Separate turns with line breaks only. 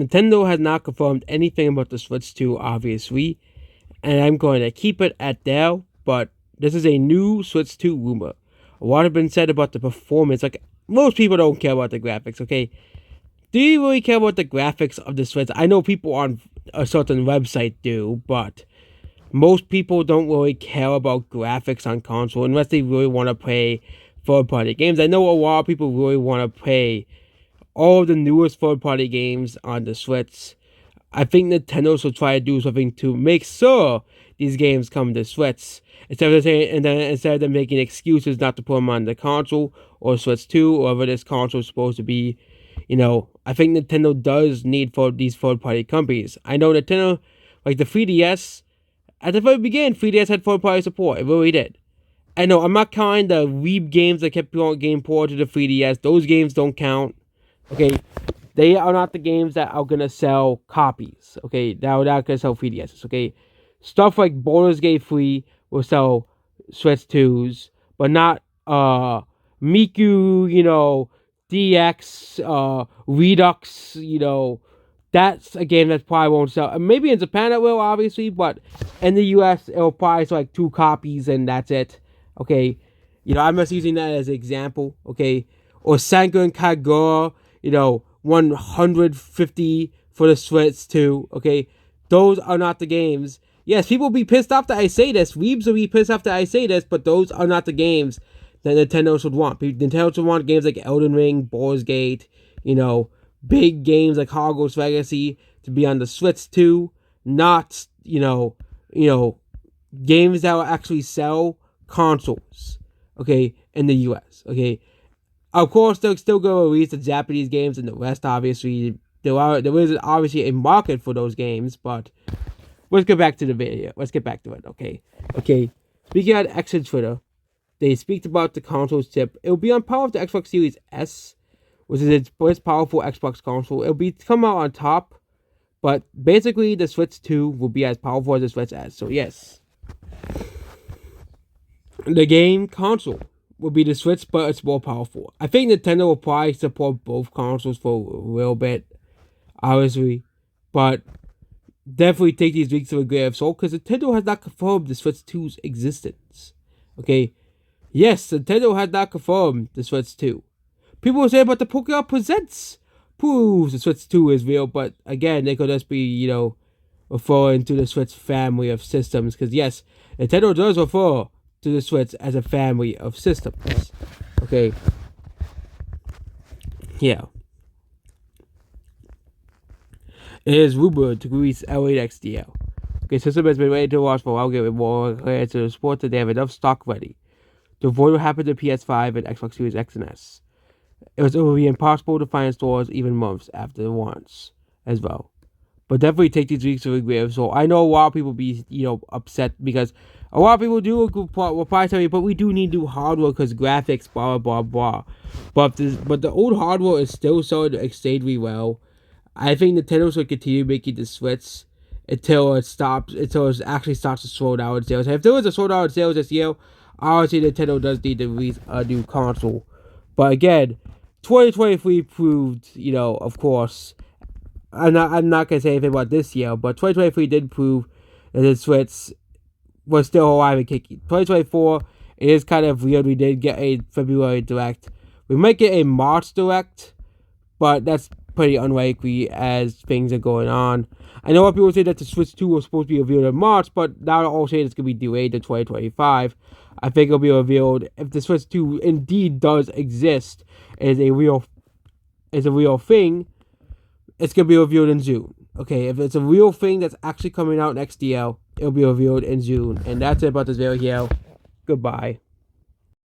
Nintendo has not confirmed anything about the Switch 2, obviously, and I'm going to keep it at that, but this is a new Switch 2 rumor. A lot has been said about the performance. Like, most people don't care about the graphics, okay? Do you really care about the graphics of the Switch? I know people on a certain website do, but most people don't really care about graphics on console unless they really want to play third-party games. I know a lot of people really want to play all of the newest third-party games on the Switch. I think Nintendo should try to do something to make sure these games come to Switch instead of them making excuses not to put them on the console or Switch 2 or whatever this console is supposed to be. I think Nintendo does need for these third-party companies. I know Nintendo, like the 3DS, at the very beginning, 3DS had third-party support. It really did. I know I'm not counting the Weeb games that kept getting ported to the 3DS. Those games don't count. Okay, they are not the games that are gonna sell copies. Okay, that are not gonna sell 3DSs. Okay, stuff like Baldur's Gate 3 will sell Switch 2s, but not Miku, DX, Redux, that's a game that probably won't sell. Maybe in Japan it will, obviously, but in the US it'll probably sell like 2 copies and that's it. Okay, I'm just using that as an example. Okay, or Sengoku Kagura, 150 for the Switch 2. Okay, those are not the games. Yes, people will be pissed off that I say this. Weebs will be pissed off that I say this, but those are not the games that Nintendo should want. Nintendo should want games like Elden Ring, Baldur's Gate, big games like Hogwarts Legacy to be on the Switch 2, not, games that will actually sell consoles, okay, in the US, okay. Of course, they're still going to release the Japanese games and the West, obviously. There is obviously a market for those games, but let's get back to the video. Let's get back to it, okay? Okay, speaking of X and Twitter, they speak about the console's chip. It will be on par with the Xbox Series S, which is its most powerful Xbox console. It'll come out on top, but basically the Switch 2 will be as powerful as the Switch S. So yes, the game console will be the Switch, but it's more powerful. I think Nintendo will probably support both consoles for a little bit, obviously, but definitely take these weeks with a grain of salt because Nintendo has not confirmed the Switch 2's existence. Okay, yes, Nintendo has not confirmed the Switch 2. People will say about the Pokemon Presents proves the Switch 2 is real, but again, they could just be, referring to the Switch family of systems because yes, Nintendo does refer to the Switch as a family of systems. Okay. Yeah. It is rumored to release Elite XDL. Okay, system has been ready to launch for a while, getting more clear to the support that they have enough stock ready to avoid what happened to PS5 and Xbox Series X and S. It will be impossible to find in stores even months after the launch as well. But definitely take these weeks with a grain of salt. I know a lot of people be, upset because a lot of people will probably tell me, but we do need new hardware because graphics, blah, blah, blah. But the old hardware is still selling extremely well. I think Nintendo should continue making the Switch until it actually starts to slow down in sales. And if there was a slowdown in sales this year, obviously Nintendo does need to release a new console. But again, 2023 proved, of course, I'm not gonna say anything about this year, but 2023 did prove that the Switch was still alive and kicking. 2024, it is kind of weird. We did get a February Direct. We might get a March Direct, but that's pretty unlikely as things are going on. I know a lot of people say that the Switch 2 was supposed to be revealed in March, but now they're all saying it's going to be delayed to 2025. I think it'll be revealed if the Switch 2 indeed does exist as a real thing. It's going to be revealed in June. Okay, if it's a real thing that's actually coming out next year, it'll be revealed in June. And that's it about this video here. Goodbye.